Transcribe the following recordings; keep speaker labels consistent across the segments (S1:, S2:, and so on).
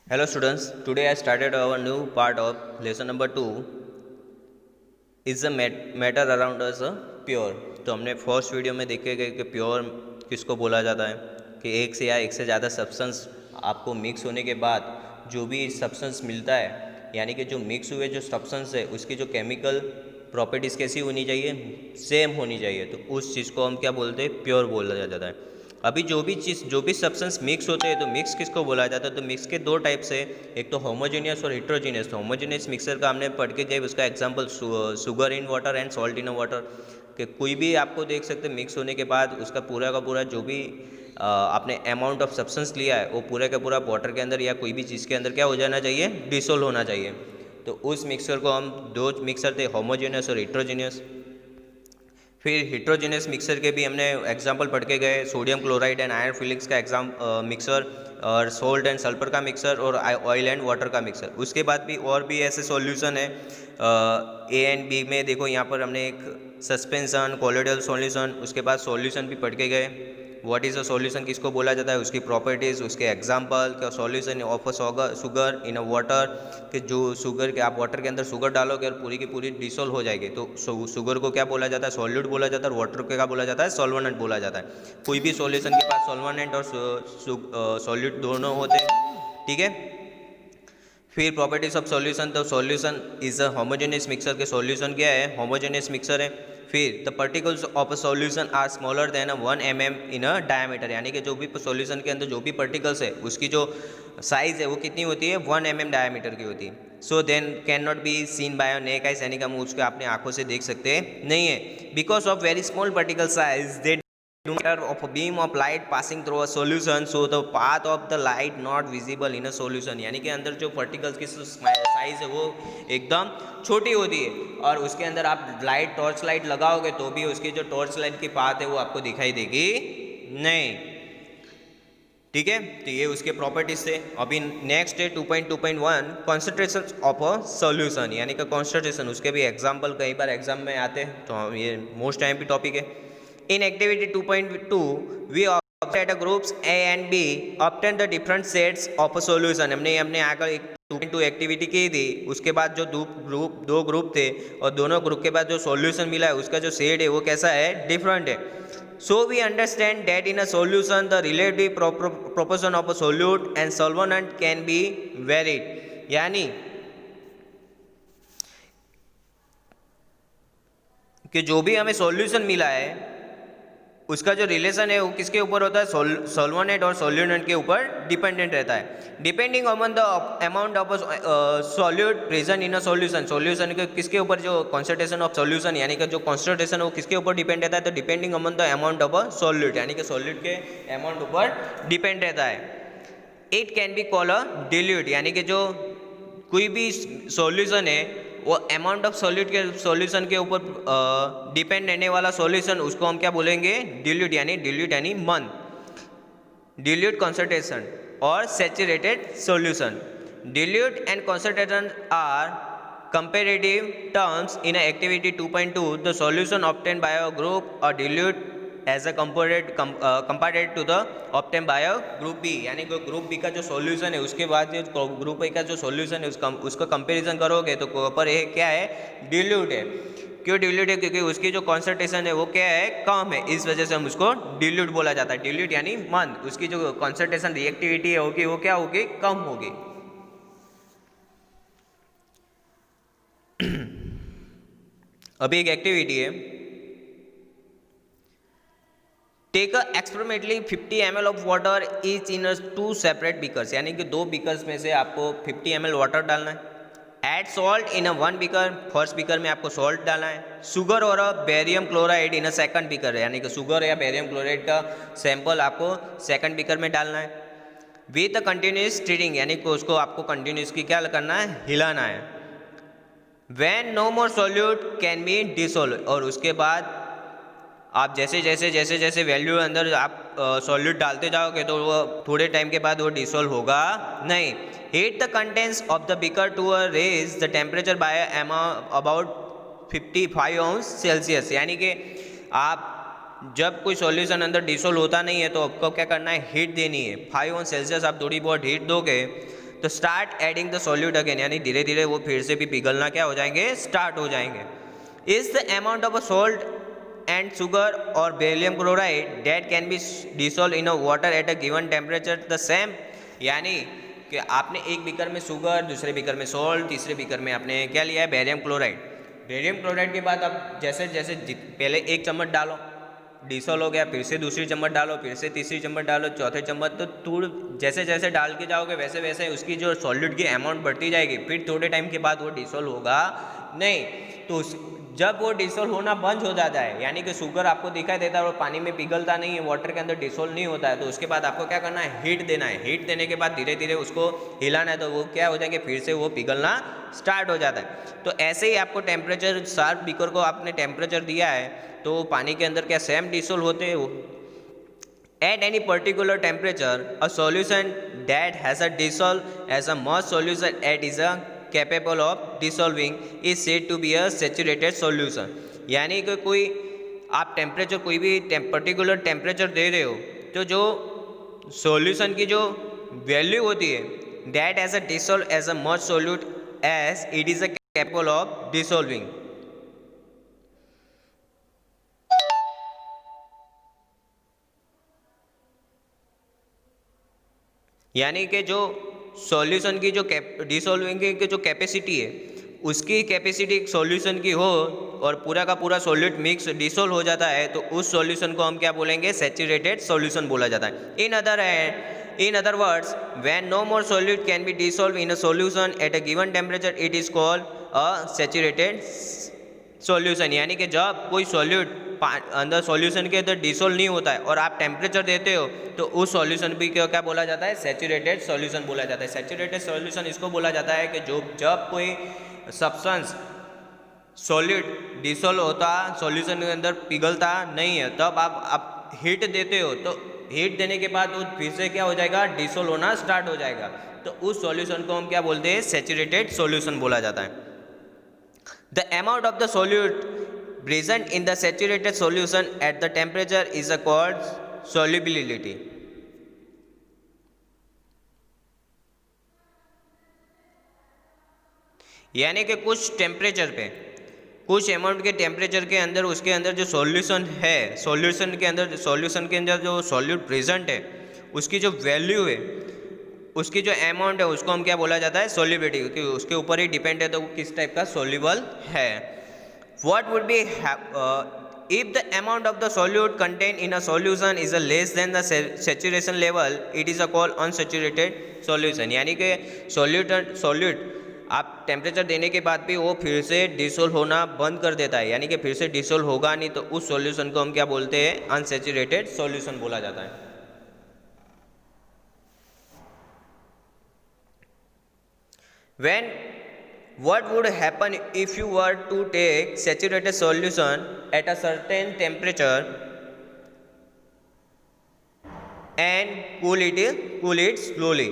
S1: Hello students, today I started our new part of lesson number 2 is the matter around us pure। तो हमने first video में देखे गए कि pure किसको बोला जाता है कि एक से या एक से ज़्यादा सब्सटेंस आपको मिक्स होने के बाद जो भी सब्सटेंस मिलता है, यानी कि जो मिक्स हुए जो सब्सटेंस है उसकी जो केमिकल प्रॉपर्टीज़ कैसी होनी चाहिए, सेम होनी चाहिए। तो उस चीज़ को हम क्या बोलते हैं, प्योर बोला जाता है। अभी जो भी सब्सटेंस मिक्स होते हैं तो मिक्स किसको बोला जाता है, तो मिक्स के दो टाइप्स है, एक तो होमोजेनियस और हिट्रोजीनियस। तो होमोजेनियस मिक्सर का हमने पढ़ के गए, उसका example sugar in water and salt in water. कि कोई भी आपको देख सकते मिक्स होने के बाद उसका पूरा का पूरा जो भी आपने अमाउंट ऑफ सब्सटेंस लिया है वो पूरा का पूरा वाटर के अंदर या कोई भी चीज़ के अंदर क्या हो जाना चाहिए, डिसोल्व होना चाहिए। तो उस मिक्सर को हम दो मिक्सर थे, होमोजेनियस और हिट्रोजीनियस। फिर हिट्रोजीनियस मिक्सर के भी हमने एग्जांपल पढ़ के गए, sodium chloride and iron Felix का मिक्सर, और सोल्ट एंड सल्फर का मिक्सर, और ऑयल एंड वाटर का मिक्सर। उसके बाद भी और भी ऐसे सॉल्यूशन है। ए एंड बी में देखो, यहाँ पर हमने एक सस्पेंशन, कोलोइडल सॉल्यूशन, उसके बाद सॉल्यूशन भी पढ़ के गए। व्हाट इज़ अ सॉल्यूशन किसको बोला जाता है, उसकी प्रॉपर्टीज़, उसके एग्जांपल का solution of a sugar in a water, कि जो शुगर के आप वाटर के अंदर शुगर डालोगे और पूरी की पूरी डिसोल्व हो जाएगी तो शुगर को क्या बोला जाता है, सॉल्यूट बोला जाता है, और वाटर को क्या बोला जाता है, सॉल्वनेंट बोला जाता है। कोई भी सॉल्यूशन के पास सॉल्वनेंट और सॉल्यूट दोनों होते हैं, ठीक है। फिर प्रॉपर्टीज ऑफ सॉल्यूशन, तो solution is a homogeneous mixture के सॉल्यूशन क्या है, होमोजेनियस मिक्सर है। फिर the particles of a solution are smaller than 1 mm in a diameter, यानी कि जो भी सॉल्यूशन के अंदर जो भी पार्टिकल्स है उसकी जो साइज है वो कितनी होती है, 1 mm डायमीटर की होती है। So then can not be seen by naked eyes, यानी कि हम उसको अपने आंखों से देख सकते नहीं है। Because of very small particle size they matter of a beam of light passing through a solution, so the path of the light not visible in a solution, यानी कि अंदर जो पार्टिकल्स की साइज है वो एकदम छोटी होती है, और उसके अंदर आप लाइट टॉर्च लाइट लगाओगे तो भी उसकी जो टॉर्च लाइट की पाथ है वो आपको दिखाई देगी नहीं, ठीक है। तो ये उसके प्रॉपर्टीज थे। अभी नेक्स्ट है 2.2.1 कॉन्सेंट्रेशन ऑफ अ सॉल्यूशन, यानी कि कॉन्सेंट्रेशन, उसके भी एग्जाम्पल कई बार एग्जाम में आते हैं, तो ये मोस्ट टाइम भी टॉपिक है। In activity 2.2, we observe the groups A and B obtain the different sets of a solution। हमने आकर एक 2.2 एक्टिविटी की थी, उसके बाद जो दो ग्रुप थे और दोनों ग्रुप के बाद जो सॉल्यूशन मिला है उसका जो सेट है वो कैसा है, डिफरेंट है। So we understand that in a solution the relative proportion of a solute and solvent can be varied, यानी कि जो भी हमें सॉल्यूशन मिला है उसका जो रिलेशन है वो किसके ऊपर होता है, सॉल्वनेंट और सॉल्यूनेंट के ऊपर डिपेंडेंट रहता है। Depending on the amount of solute present in a solution, solution के किसके ऊपर, जो कॉन्सेंट्रेशन ऑफ सॉल्यूशन यानी कि जो कॉन्सेंट्रेशन है वो किसके ऊपर डिपेंड रहता है, तो depending on the amount of a solute, यानी कि सॉल्यूट के अमाउंट ऊपर डिपेंड रहता है। It can be call a dilute, यानी कि जो कोई भी सॉल्यूशन है वो अमाउंट ऑफ सॉल्यूट के सॉल्यूशन के ऊपर डिपेंड रहने वाला सॉल्यूशन, उसको हम क्या बोलेंगे, डिल्यूट, यानी मन, डिल्यूट कॉन्सेंट्रेशन और saturated solution. Dilute and concentration are comparative terms in activity 2.2, the solution obtained by a group or dilute as a compared to the obtained by a group B, यानी कि group B का जो solution है उसके बाद जो group A का जो सॉल्यूशन है उसका कंपैरिजन करोगे तो पर ये क्या है, डिल्यूट है। क्यों डिल्यूट है, क्योंकि उसकी जो कॉन्सेंट्रेशन है वो क्या है, कम है, इस वजह से हम उसको डिल्यूट बोला जाता है। डिल्यूट यानी मंद, उसकी जो कॉन्सेंट्रेशन रिएक्टिविटी होगी वो क्या होगी, कम होगी। अभी एक एक्टिविटी है, take experimentally 50 ml of water each in 2 separate beakers, यानी कि 2 बीकर्स में से आपको 50 ml वाटर डालना है। Add salt in 1 beaker, first beaker में आपको सॉल्ट डालना है। शुगर और barium chloride in second beaker, यानी कि शुगर या बेरियम क्लोराइड का सैंपल आपको सेकंड बीकर में डालना है। विथ कंटिन्यूस स्टीरिंग, यानी कि उसको आपको कंटिन्यूस की क्या करना है, हिलाना है। When no more solute can be dissolve, और उसके बाद आप जैसे वैल्यू अंदर आप सॉल्यूट डालते जाओगे तो वो थोड़े टाइम के बाद वो डिसोल्व होगा नहीं। Heat the contents of the beaker to raise the temperature by about 55 अंश सेल्सियस, यानी कि आप जब कोई सॉल्यूशन अंदर डिसोल्व होता नहीं है तो आपको क्या करना है, हीट देनी है। 5 अंश सेल्सियस आप थोड़ी बहुत हीट दोगे तो start adding the solute again, यानी धीरे धीरे वो फिर से भी पिघलना क्या हो जाएंगे, स्टार्ट हो जाएंगे। Is the amount of a salt and sugar और barium chloride that can be dissolve in a water at a given temperature the same, यानी कि आपने एक बीकर में शुगर, दूसरे बीकर में सॉल्ट, तीसरे बीकर में आपने क्या लिया है, बेरियम क्लोराइड। बेरियम क्लोराइड के बाद अब जैसे जैसे पहले एक चम्मच डालो, डिसॉल्व हो गया, फिर से दूसरी चम्मच डालो, फिर से तीसरी चम्मच डालो, चौथे चम्मच, तो थोड़ा जैसे जैसे डाल के जाओगे वैसे वैसे उसकी जो सॉल्यूट की अमाउंट बढ़ती जाएगी। फिर थोड़े टाइम के बाद वो डिसॉल्व होगा नहीं, तो जब वो डिसॉल्व होना बंद हो जाता है, यानी कि शुगर आपको दिखाई देता है और पानी में पिघलता नहीं है, वाटर के अंदर डिसॉल्व नहीं होता है, तो उसके बाद आपको क्या करना है, हीट देना है। हीट देने के बाद धीरे धीरे उसको हिलाना है, तो वो क्या हो जाएंगे, फिर से वो पिघलना स्टार्ट हो जाता है। तो ऐसे ही आपको टेम्परेचर, शार्प बीकर को आपने टेम्परेचर दिया है, तो पानी के अंदर क्या सेम डिसॉल्व होते हैं वो। At any particular temperature, a solution that has a dissolve as a mass solution at is a capable of dissolving is said to be a saturated solution, यानी कि कोई आप टेम्परेचर, कोई भी पर्टिकुलर टेम्परेचर दे रहे हो, तो जो सॉल्यूशन की जो वैल्यू होती है, that as a dissolve as a much solute as it is a capable of dissolving, यानी कि जो सॉल्यूशन की जो डिसॉल्विंग की जो कैपेसिटी है, उसकी कैपेसिटी सॉल्यूशन की हो और पूरा का पूरा सॉल्यूट मिक्स डिसॉल्व हो जाता है, तो उस सॉल्यूशन को हम क्या बोलेंगे, सैचुरेटेड सॉल्यूशन बोला जाता है। In other words, when no more solute can be dissolve in a solution at a given temperature, it is called a saturated solution, यानी कि जब कोई सॉल्यूट अंदर सॉल्यूशन के अंदर डिसॉल्व नहीं होता है और आप टेम्परेचर देते हो, तो उस सॉल्यूशन भी क्या बोला जाता है, सैचुरेटेड सॉल्यूशन बोला जाता है। सैचुरेटेड सॉल्यूशन इसको बोला जाता है कि जो जब कोई सब्सटेंस सॉल्यूट डिसॉल्व होता, सॉल्यूशन के अंदर पिघलता नहीं है, तब आप हीट देते हो, तो हीट देने के बाद वो फिर से क्या हो जाएगा, डिसॉल्व होना स्टार्ट हो जाएगा, तो उस सॉल्यूशन को हम क्या बोलते हैं, सैचुरेटेड सॉल्यूशन बोला जाता है। The amount of the solute present in the saturated solution at the temperature is called solubility. यानी कि कुछ टेम्परेचर पे, कुछ अमाउंट के टेम्परेचर के अंदर, उसके अंदर जो सॉल्यूशन है, सॉल्यूशन के अंदर जो सॉल्यूट प्रेजेंट है, उसकी जो वैल्यू है, उसकी जो अमाउंट है, उसको हम क्या बोला जाता है, सोल्यूबिलिटी, क्योंकि उसके ऊपर ही डिपेंड है तो वो किस टाइप का सोल्यूबल है। What would be if the amount of the solute contain in a solution is less than the saturation level, it is called unsaturated solution, यानी कि सॉल्यूट आप टेम्परेचर देने के बाद भी वो फिर से डिसॉल्व होना बंद कर देता है, यानी कि फिर से डिसॉल्व होगा नहीं, तो उस सॉल्यूशन को हम क्या बोलते हैं, अनसैचुरेटेड सॉल्यूशन बोला जाता है। What would happen if you were to take saturated solution at a certain temperature and cool it slowly,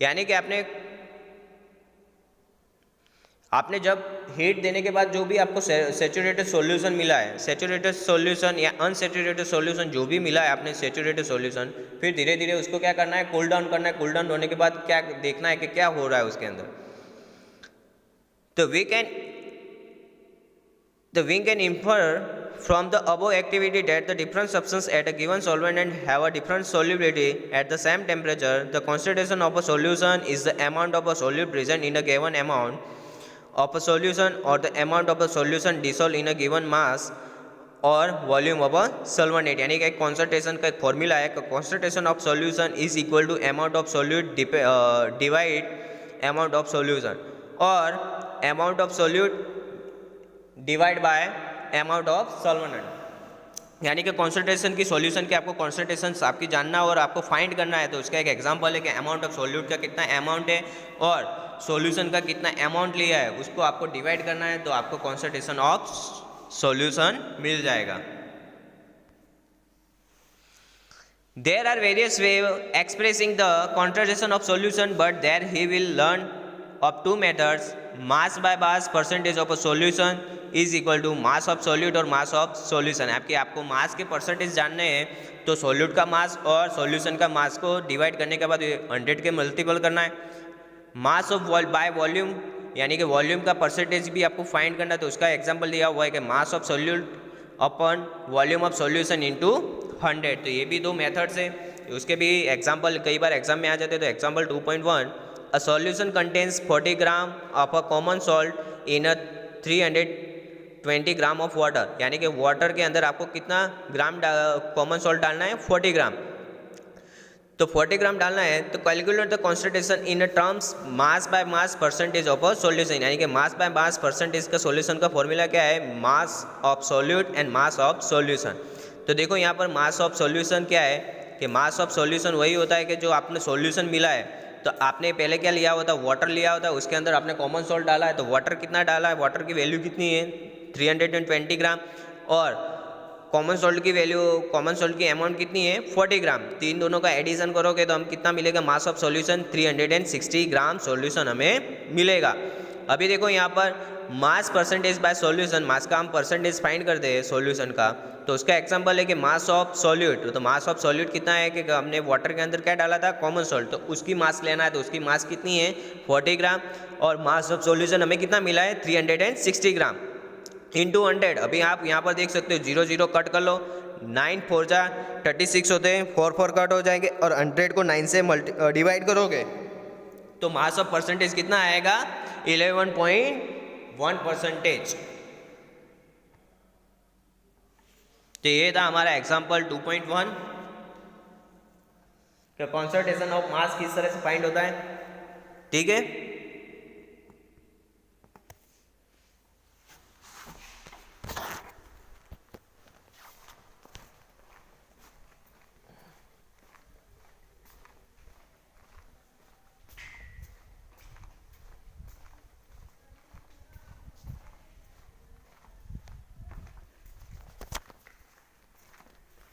S1: यानी कि आपने जब हीट देने के बाद जो भी आपको सैचुरेटेड सॉल्यूशन मिला है, सैचुरेटेड सॉल्यूशन या अनसैचुरेटेड सॉल्यूशन जो भी मिला है आपने सैचुरेटेड सॉल्यूशन, फिर धीरे धीरे उसको क्या करना है, कूल डाउन करना है। कूल डाउन होने के बाद क्या देखना है कि क्या हो रहा है उसके अंदर। तो we can infer from the above activity that the different substances at a given solvent and have a different solubility at the same temperature. The concentration of a solution is the amount of a solute present in a given amount of a solution or the amount of a solution dissolved in a given mass और volume of a solvent, यानी कि एक concentration का एक formula है, concentration of solution is equal to amount of solute divide amount of solution, और amount of solute divide by amount of solvent, यानी कि कॉन्सेंट्रेशन की सॉल्यूशन की आपको कॉन्सेंट्रेशन आपकी जानना और आपको फाइंड करना है। तो उसका एक एग्जांपल है कि अमाउंट ऑफ सॉल्यूट का कितना अमाउंट है और सॉल्यूशन का कितना अमाउंट लिया है, उसको आपको डिवाइड करना है, तो आपको कॉन्सेंट्रेशन ऑफ सॉल्यूशन मिल जाएगा। There are various ways expressing the concentration of solution, but there he will learn of two methods. Mass by mass percentage of a solution is equal to mass of solute और mass of solution। आपको मास के percentage जानने हैं, तो solute का मास और solution का मास को डिवाइड करने के बाद 100 के मल्टीपल करना है, मास ऑफ बाय वॉल्यूम, यानी कि वॉल्यूम का परसेंटेज भी आपको फाइंड करना है, तो उसका एग्जांपल दिया हुआ है कि mass of solute upon volume of solution into 100। तो ये भी दो मेथड्स है, उसके भी एग्जांपल कई बार एग्जाम में आ जाते हैं। तो example 2.1, a solution contains 40 gram of a common salt in a 320 gram of water, यानी कि वाटर के अंदर आपको कितना ग्राम कॉमन सॉल्ट डालना है, 40 ग्राम। तो 40 ग्राम डालना है, तो calculate the concentration in terms mass by mass percentage of a solution, यानी कि मास बाय मास परसेंटेज का सॉल्यूशन का फॉर्मूला क्या है, mass of solute and mass of solution. तो देखो यहाँ पर मास ऑफ सॉल्यूशन क्या है कि मास ऑफ सॉल्यूशन वही होता है कि जो आपने सॉल्यूशन मिला है, तो आपने पहले क्या लिया होता है, वाटर लिया होता है, उसके अंदर आपने कॉमन सॉल्ट डाला है, तो वाटर कितना डाला है, वाटर की वैल्यू कितनी है 320 ग्राम, और कॉमन सॉल्ट की वैल्यू, कॉमन सॉल्ट की अमाउंट कितनी है 40 ग्राम। तीन दोनों का एडिशन करोगे तो हम कितना मिलेगा, mass of solution 360 gram solution हमें मिलेगा। अभी देखो यहाँ पर मास परसेंटेज बाय सॉल्यूशन, मास का हम परसेंटेज फाइंड करते हैं सॉल्यूशन का, तो उसका एग्जांपल है कि मास ऑफ सॉल्यूट। तो मास ऑफ सॉल्यूट कितना है कि हमने वाटर के अंदर क्या डाला था, कॉमन सॉल्ट, तो उसकी मास लेना है, तो उसकी मास कितनी है 40 ग्राम, और मास ऑफ सॉल्यूशन हमें कितना मिला है 360 ग्राम इंटू 100। अभी आप यहाँ पर देख सकते हो 0 0 कट कर लो, 9 4 जा 36 होते हैं, 4 4 कट हो जाएंगे, और 100 को 9 से डिवाइड करोगे तो मास ऑफ परसेंटेज कितना आएगा 11.1%। तो ये था हमारा एग्जाम्पल 2.1 कि कॉन्संट्रेशन ऑफ मास किस तरह से फाइंड होता है। ठीक है।